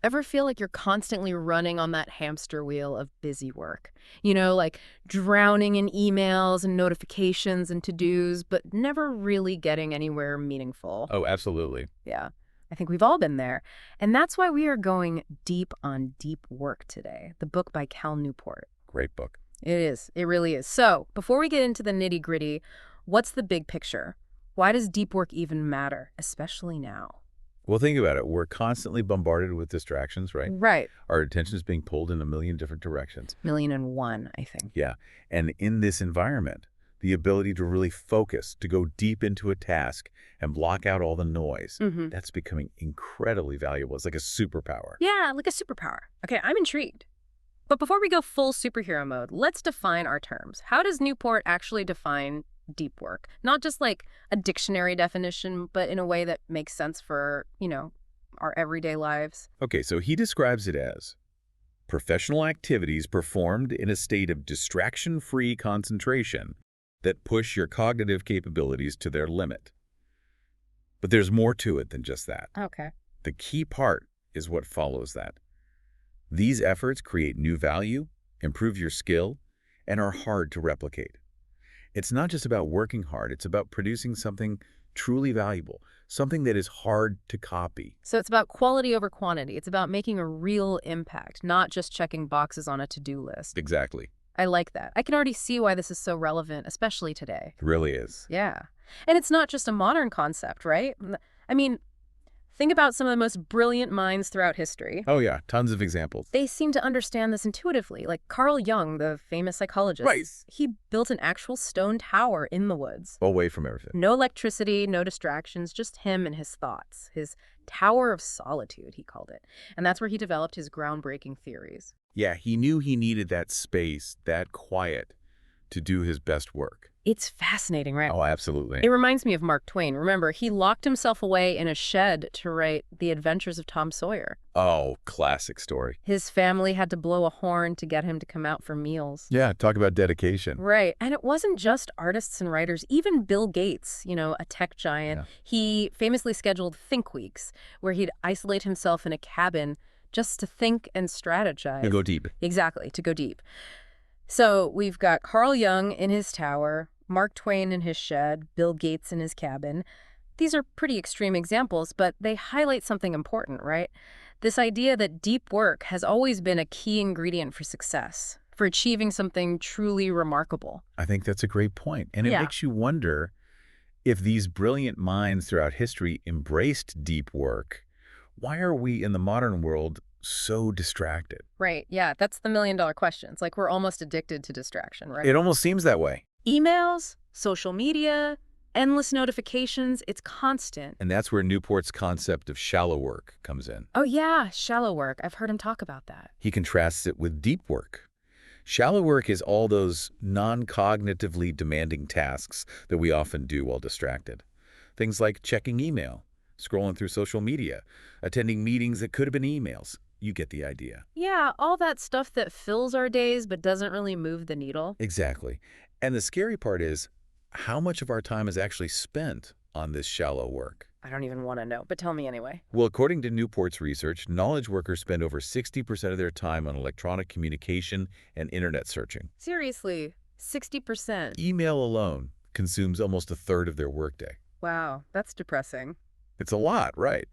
Ever feel like you're constantly running on that hamster wheel of busy work? Like drowning in emails and notifications and to-dos, but never really getting anywhere meaningful. Oh, absolutely. Yeah, I think we've all been there. And that's why we are going deep on deep work today, the book by Cal Newport. Great book. It is. It really is. So, before we get into the nitty-gritty, what's the big picture? Why does deep work even matter, especially now? Well, think about it. We're constantly bombarded with distractions, right? Right. Our attention is being pulled in a million different directions. Million and one, I think. Yeah. And in this environment, the ability to really focus, to go deep into a task and block out all the noise, that's becoming incredibly valuable. It's like a superpower. Yeah, like a superpower. Okay, I'm intrigued. But before we go full superhero mode, let's define our terms. How does Newport actually define deep work? Not just like a dictionary definition, but in a way that makes sense for, our everyday lives. Okay, so he describes it as professional activities performed in a state of distraction-free concentration that push your cognitive capabilities to their limit. But there's more to it than just that. Okay. The key part is what follows that. These efforts create new value, improve your skill, and are hard to replicate. It's not just about working hard, it's about producing something truly valuable, something that is hard to copy. So it's about quality over quantity. It's about making a real impact, not just checking boxes on a to-do list. Exactly. I like that. I can already see why this is so relevant, especially today. It really is. Yeah. And it's not just a modern concept, right? I mean, think about some of the most brilliant minds throughout history. Oh yeah, tons of examples. They seem to understand this intuitively, like Carl Jung, the famous psychologist. Right. He built an actual stone tower in the woods. Away from everything. No electricity, no distractions, just him and his thoughts. His Tower of Solitude, he called it. And that's where he developed his groundbreaking theories. Yeah, he knew he needed that space, that quiet, to do his best work. It's fascinating, right? Oh, absolutely. It reminds me of Mark Twain. Remember, he locked himself away in a shed to write The Adventures of Tom Sawyer. Oh, classic story. His family had to blow a horn to get him to come out for meals. Yeah, talk about dedication. Right. And it wasn't just artists and writers. Even Bill Gates, a tech giant, he famously scheduled Think Weeks, where he'd isolate himself in a cabin just to think and strategize. To go deep. Exactly, to go deep. So we've got Carl Jung in his tower, Mark Twain in his shed, Bill Gates in his cabin. These are pretty extreme examples, but they highlight something important, right? This idea that deep work has always been a key ingredient for success, for achieving something truly remarkable. I think that's a great point. And it makes you wonder if these brilliant minds throughout history embraced deep work, why are we in the modern world so distracted? Right, yeah, that's the million-dollar question. It's like we're almost addicted to distraction, right? It almost seems that way. Emails, social media, endless notifications, it's constant. And that's where Newport's concept of shallow work comes in. Oh yeah, shallow work. I've heard him talk about that. He contrasts it with deep work. Shallow work is all those non-cognitively demanding tasks that we often do while distracted. Things like checking email, scrolling through social media, attending meetings that could have been emails. You get the idea. Yeah, all that stuff that fills our days but doesn't really move the needle. Exactly. And the scary part is how much of our time is actually spent on this shallow work. I don't even want to know, but tell me anyway. Well, according to Newport's research, knowledge workers spend over 60% of their time on electronic communication and internet searching. Seriously, 60%. Email alone consumes almost a third of their workday. Wow, that's depressing. It's a lot, right?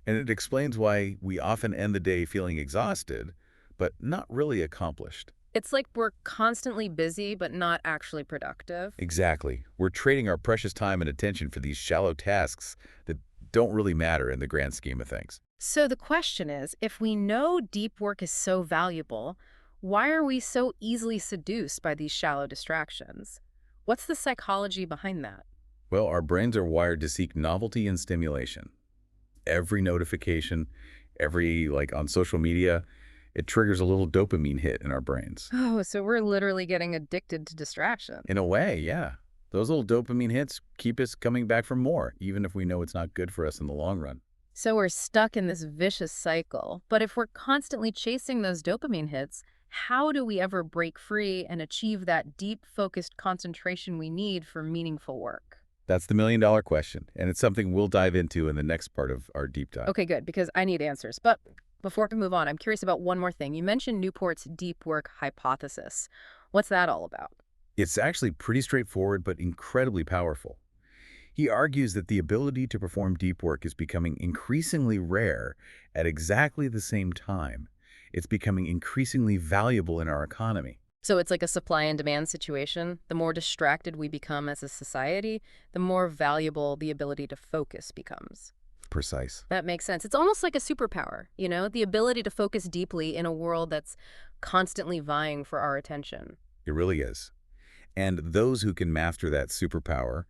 And it explains why we often end the day feeling exhausted, but not really accomplished. It's like we're constantly busy, but not actually productive. Exactly. We're trading our precious time and attention for these shallow tasks that don't really matter in the grand scheme of things. So the question is, if we know deep work is so valuable, why are we so easily seduced by these shallow distractions? What's the psychology behind that? Well, our brains are wired to seek novelty and stimulation. Every notification, on social media, it triggers a little dopamine hit in our brains. Oh, so we're literally getting addicted to distraction. In a way, yeah. Those little dopamine hits keep us coming back for more, even if we know it's not good for us in the long run. So we're stuck in this vicious cycle. But if we're constantly chasing those dopamine hits, how do we ever break free and achieve that deep, focused concentration we need for meaningful work? That's the million-dollar question, and it's something we'll dive into in the next part of our deep dive. Okay, good, because I need answers. But Before we move on, I'm curious about one more thing. You mentioned Newport's deep work hypothesis. What's that all about? It's actually pretty straightforward but incredibly powerful. He argues that the ability to perform deep work is becoming increasingly rare at exactly the same time. It's becoming increasingly valuable in our economy. So it's like a supply and demand situation. The more distracted we become as a society, the more valuable the ability to focus becomes. Precise. That makes sense. It's almost like a superpower, the ability to focus deeply in a world that's constantly vying for our attention. It really is. And those who can master that superpower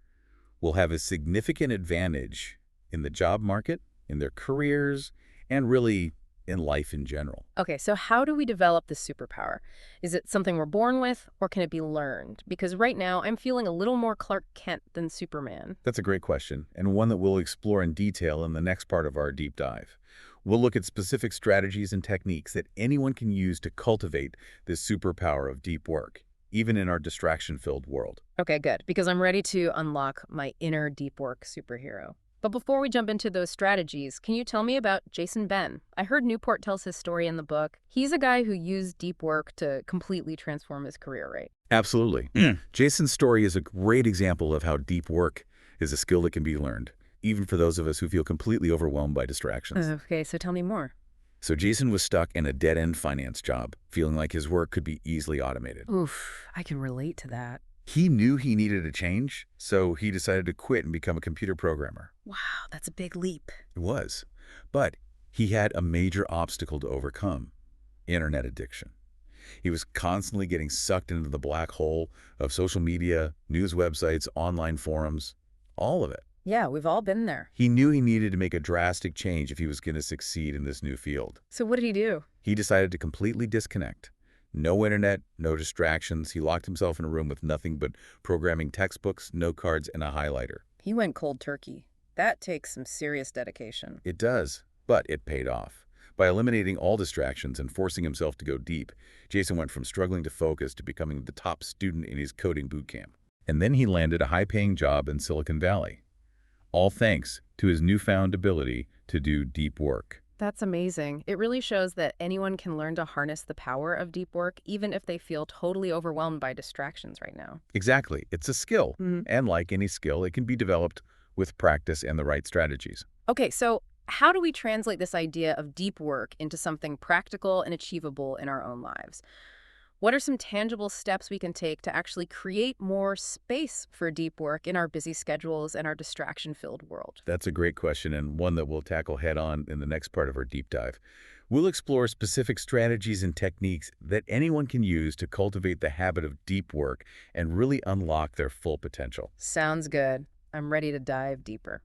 will have a significant advantage in the job market, in their careers, and really in life in general. Okay, so how do we develop this superpower? Is it something we're born with, or can it be learned? Because right now, I'm feeling a little more Clark Kent than Superman. That's a great question, and one that we'll explore in detail in the next part of our deep dive. We'll look at specific strategies and techniques that anyone can use to cultivate this superpower of deep work, even in our distraction-filled world. Okay, good, because I'm ready to unlock my inner deep work superhero. But before we jump into those strategies, can you tell me about Jason Ben? I heard Newport tells his story in the book. He's a guy who used deep work to completely transform his career, right? Absolutely. Jason's story is a great example of how deep work is a skill that can be learned, even for those of us who feel completely overwhelmed by distractions. Okay, so tell me more. So Jason was stuck in a dead-end finance job, feeling like his work could be easily automated. Oof, I can relate to that. He knew he needed a change, so he decided to quit and become a computer programmer. Wow, that's a big leap. It was. But he had a major obstacle to overcome: internet addiction. He was constantly getting sucked into the black hole of social media, news websites, online forums, all of it. Yeah, we've all been there. He knew he needed to make a drastic change if he was going to succeed in this new field. So what did he do? He decided to completely disconnect. No internet, no distractions. He locked himself in a room with nothing but programming textbooks, note cards, and a highlighter. He went cold turkey. That takes some serious dedication. It does, but it paid off. By eliminating all distractions and forcing himself to go deep, Jason went from struggling to focus to becoming the top student in his coding bootcamp. And then he landed a high-paying job in Silicon Valley, all thanks to his newfound ability to do deep work. That's amazing. It really shows that anyone can learn to harness the power of deep work, even if they feel totally overwhelmed by distractions right now. Exactly. It's a skill. And like any skill, it can be developed with practice and the right strategies. Okay, so how do we translate this idea of deep work into something practical and achievable in our own lives? What are some tangible steps we can take to actually create more space for deep work in our busy schedules and our distraction-filled world? That's a great question, and one that we'll tackle head-on in the next part of our deep dive. We'll explore specific strategies and techniques that anyone can use to cultivate the habit of deep work and really unlock their full potential. Sounds good. I'm ready to dive deeper.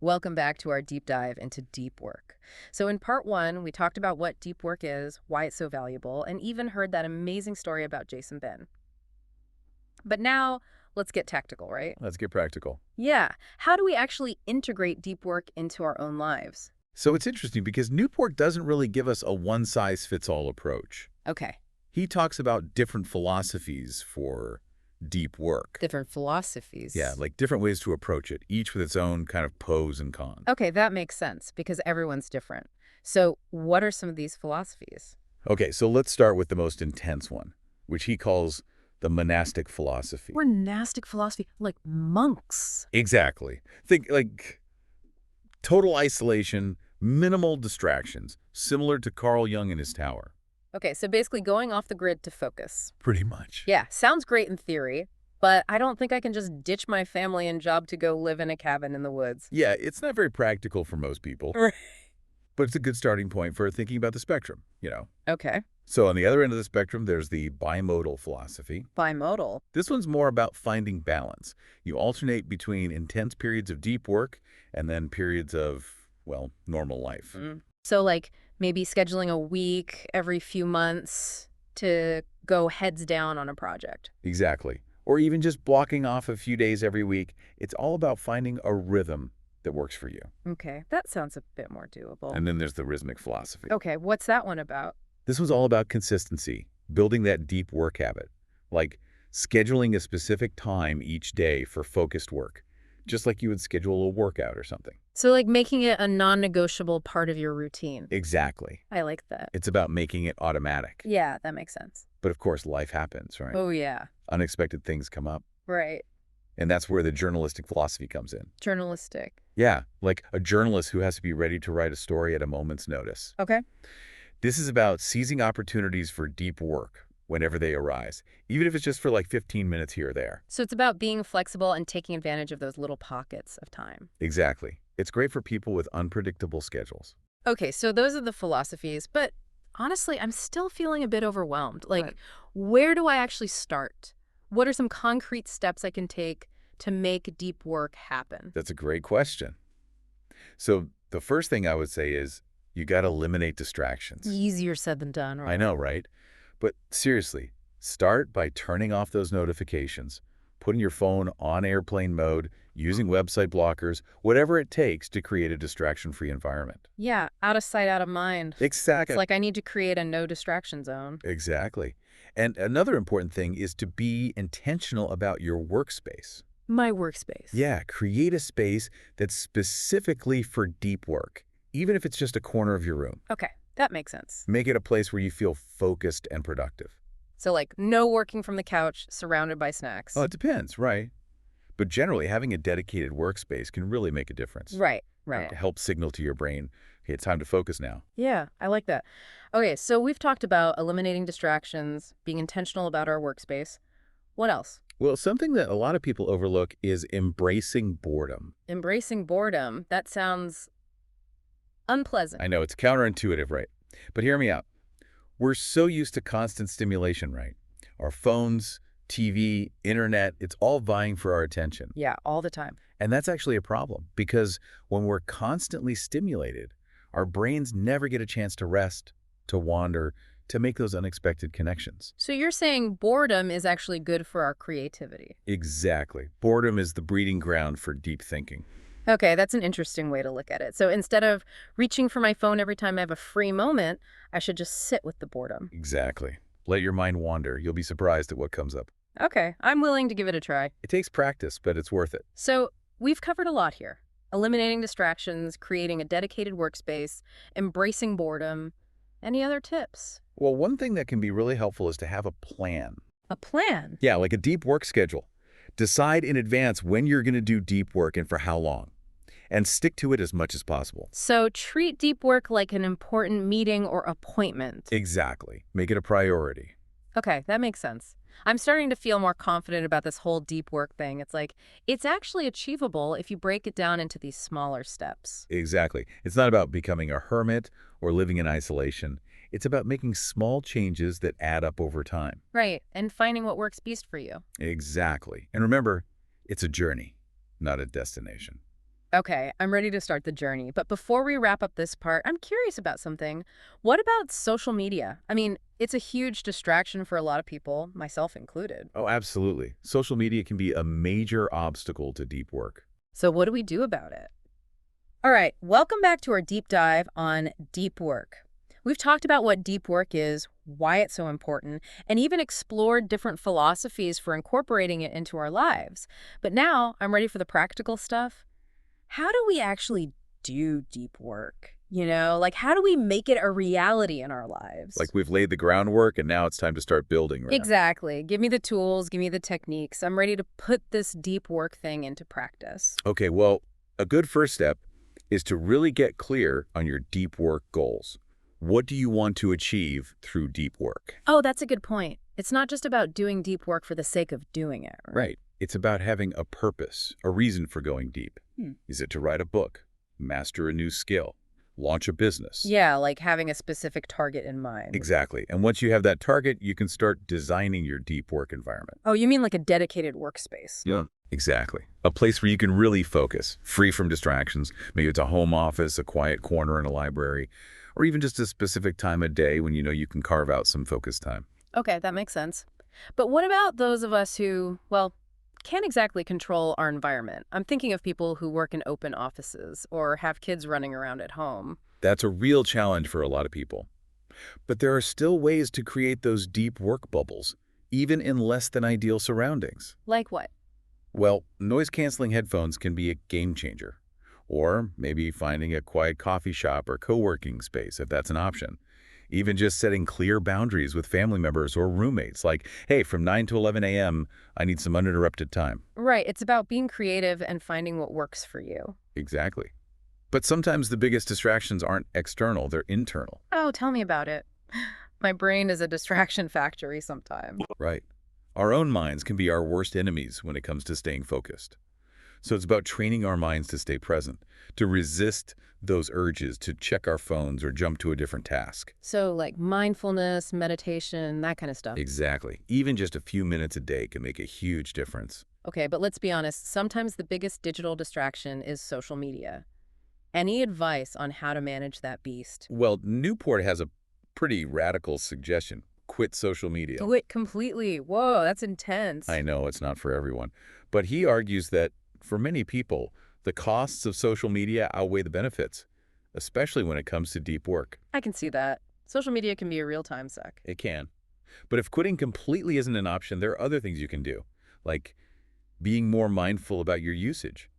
Welcome back to our deep dive into deep work. So in part one, we talked about what deep work is, why it's so valuable, and even heard that amazing story about Jason Ben. But now, let's get tactical, right? Let's get practical. Yeah. How do we actually integrate deep work into our own lives? So it's interesting because Newport doesn't really give us a one-size-fits-all approach. Okay. He talks about different philosophies for deep work. Different philosophies. Yeah, like different ways to approach it, each with its own kind of pros and cons. Okay, that makes sense because everyone's different. So what are some of these philosophies? Okay, so let's start with the most intense one, which he calls the monastic philosophy. Monastic philosophy, like monks. Exactly. Think like total isolation, minimal distractions, similar to Carl Jung in his tower. Okay, so basically going off the grid to focus. Pretty much. Yeah, sounds great in theory, but I don't think I can just ditch my family and job to go live in a cabin in the woods. Yeah, it's not very practical for most people. Right. But it's a good starting point for thinking about the spectrum. Okay. So on the other end of the spectrum, there's the bimodal philosophy. Bimodal. This one's more about finding balance. You alternate between intense periods of deep work and then periods of, well, normal life. So like maybe scheduling a week every few months to go heads down on a project. Exactly. Or even just blocking off a few days every week. It's all about finding a rhythm that works for you. Okay, that sounds a bit more doable. And then there's the rhythmic philosophy. Okay, what's that one about? This was all about consistency, building that deep work habit, like scheduling a specific time each day for focused work, just like you would schedule a workout or something. So like making it a non-negotiable part of your routine. Exactly. I like that. It's about making it automatic. Yeah, that makes sense. But of course, life happens, right? Oh, yeah. Unexpected things come up. Right. And that's where the journalistic philosophy comes in. Journalistic. Yeah, like a journalist who has to be ready to write a story at a moment's notice. Okay. This is about seizing opportunities for deep work whenever they arise, even if it's just for like 15 minutes here or there. So it's about being flexible and taking advantage of those little pockets of time. Exactly. It's great for people with unpredictable schedules. Okay, so those are the philosophies, but honestly, I'm still feeling a bit overwhelmed. Like, where do I actually start? What are some concrete steps I can take to make deep work happen? That's a great question. So the first thing I would say is you got to eliminate distractions. Easier said than done, right? I know, right? But seriously, start by turning off those notifications, putting your phone on airplane mode, using website blockers, whatever it takes to create a distraction-free environment. Yeah, out of sight, out of mind. Exactly. It's like I need to create a no distraction zone. Exactly. And another important thing is to be intentional about your workspace. My workspace. Yeah, create a space that's specifically for deep work, even if it's just a corner of your room. Okay, that makes sense. Make it a place where you feel focused and productive. So like no working from the couch surrounded by snacks. Oh, it depends, right? But generally, having a dedicated workspace can really make a difference. Right, right. To help signal to your brain, hey, it's time to focus now. Yeah, I like that. Okay, so we've talked about eliminating distractions, being intentional about our workspace. What else? Well, something that a lot of people overlook is embracing boredom. Embracing boredom. That sounds unpleasant. I know, it's counterintuitive, right? But hear me out. We're so used to constant stimulation, right? Our phones, TV, internet, it's all vying for our attention. Yeah, all the time. And that's actually a problem because when we're constantly stimulated, our brains never get a chance to rest, to wander, to make those unexpected connections. So you're saying boredom is actually good for our creativity. Exactly. Boredom is the breeding ground for deep thinking. Okay, that's an interesting way to look at it. So instead of reaching for my phone every time I have a free moment, I should just sit with the boredom. Exactly. Let your mind wander. You'll be surprised at what comes up. Okay, I'm willing to give it a try. It takes practice, but it's worth it. So we've covered a lot here. Eliminating distractions, creating a dedicated workspace, embracing boredom. Any other tips? Well, one thing that can be really helpful is to have a plan. A plan? Yeah, like a deep work schedule. Decide in advance when you're going to do deep work and for how long. And stick to it as much as possible. So treat deep work like an important meeting or appointment. Exactly. Make it a priority. Okay, that makes sense. I'm starting to feel more confident about this whole deep work thing. It's like, it's actually achievable if you break it down into these smaller steps. Exactly. It's not about becoming a hermit or living in isolation. It's about making small changes that add up over time. Right, and finding what works best for you. Exactly. And remember, it's a journey, not a destination. Okay, I'm ready to start the journey. But before we wrap up this part, I'm curious about something. What about social media? I mean, it's a huge distraction for a lot of people, myself included. Oh, absolutely. Social media can be a major obstacle to deep work. So what do we do about it? All right, welcome back to our deep dive on deep work. We've talked about what deep work is, why it's so important, and even explored different philosophies for incorporating it into our lives. But now I'm ready for the practical stuff. How do we actually do deep work? You know, like how do we make it a reality in our lives? Like we've laid the groundwork and now it's time to start building, right? Exactly. Give me the tools, give me the techniques. I'm ready to put this deep work thing into practice. Okay, well, a good first step is to really get clear on your deep work goals. What do you want to achieve through deep work? Oh, that's a good point. It's not just about doing deep work for the sake of doing it. Right. It's about having a purpose, a reason for going deep. Is it to write a book, master a new skill, launch a business? Yeah, like having a specific target in mind. Exactly. And once you have that target, you can start designing your deep work environment. Oh, you mean like a dedicated workspace? Yeah. Exactly. A place where you can really focus, free from distractions. Maybe it's a home office, a quiet corner in a library, or even just a specific time of day when you know you can carve out some focus time. Okay, that makes sense. But what about those of us who, well, can't exactly control our environment? I'm thinking of people who work in open offices or have kids running around at home. That's a real challenge for a lot of people. But there are still ways to create those deep work bubbles, even in less than ideal surroundings. Like what? Well, noise-canceling headphones can be a game changer. Or maybe finding a quiet coffee shop or co-working space if that's an option. Even just setting clear boundaries with family members or roommates, like, hey, from 9 to 11 a.m., I need some uninterrupted time. Right, it's about being creative and finding what works for you. Exactly. But sometimes the biggest distractions aren't external, they're internal. Oh, tell me about it. My brain is a distraction factory sometimes. Right. Our own minds can be our worst enemies when it comes to staying focused. So it's about training our minds to stay present, to resist those urges to check our phones or jump to a different task. So, like mindfulness, meditation, that kind of stuff. Exactly. Even just a few minutes a day can make a huge difference. Okay, but let's be honest, sometimes the biggest digital distraction is social media. Any advice on how to manage that beast? Well, Newport has a pretty radical suggestion. Quit social media. Do it completely. Whoa, that's intense. I know it's not for everyone, but he argues that for many people, the costs of social media outweigh the benefits, especially when it comes to deep work. I can see that. Social media can be a real time suck. It can. But if quitting completely isn't an option, there are other things you can do, like being more mindful about your usage.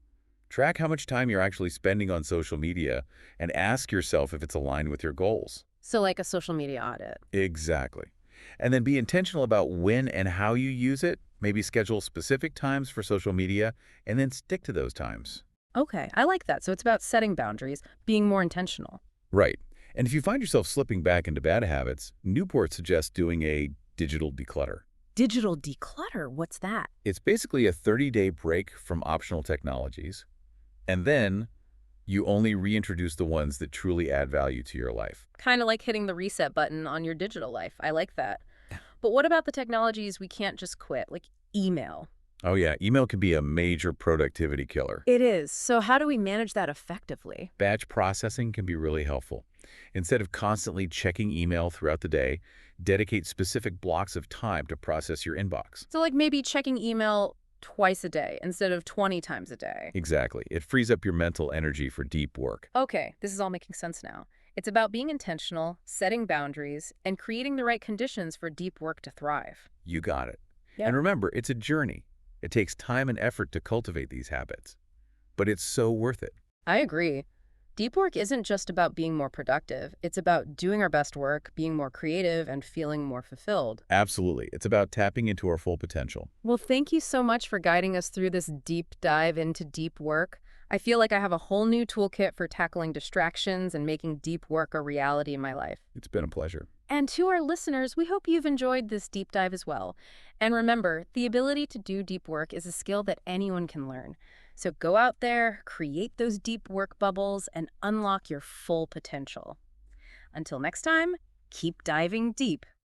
Track how much time you're actually spending on social media and ask yourself if it's aligned with your goals. So, like a social media audit. Exactly. And then be intentional about when and how you use it. Maybe schedule specific times for social media and then stick to those times. Okay, I like that. So it's about setting boundaries, being more intentional. Right. And if you find yourself slipping back into bad habits, Newport suggests doing a digital declutter. Digital declutter, what's that? It's basically a 30-day break from optional technologies, and then you only reintroduce the ones that truly add value to your life. Kind of like hitting the reset button on your digital life. I like that. But what about the technologies we can't just quit, like email? Oh yeah, email can be a major productivity killer. It is. So how do we manage that effectively? Batch processing can be really helpful. Instead of constantly checking email throughout the day, dedicate specific blocks of time to process your inbox. So like maybe checking email twice a day instead of 20 times a day. Exactly. It frees up your mental energy for deep work. Okay, this is all making sense now. It's about being intentional, setting boundaries, and creating the right conditions for deep work to thrive. You got it. Yeah. And remember, it's a journey. It takes time and effort to cultivate these habits, but it's so worth it. I agree. Deep work isn't just about being more productive. It's about doing our best work, being more creative, and feeling more fulfilled. Absolutely. It's about tapping into our full potential. Well, thank you so much for guiding us through this deep dive into deep work. I feel like I have a whole new toolkit for tackling distractions and making deep work a reality in my life. It's been a pleasure. And to our listeners, we hope you've enjoyed this deep dive as well. And remember, the ability to do deep work is a skill that anyone can learn. So go out there, create those deep work bubbles, and unlock your full potential. Until next time, keep diving deep.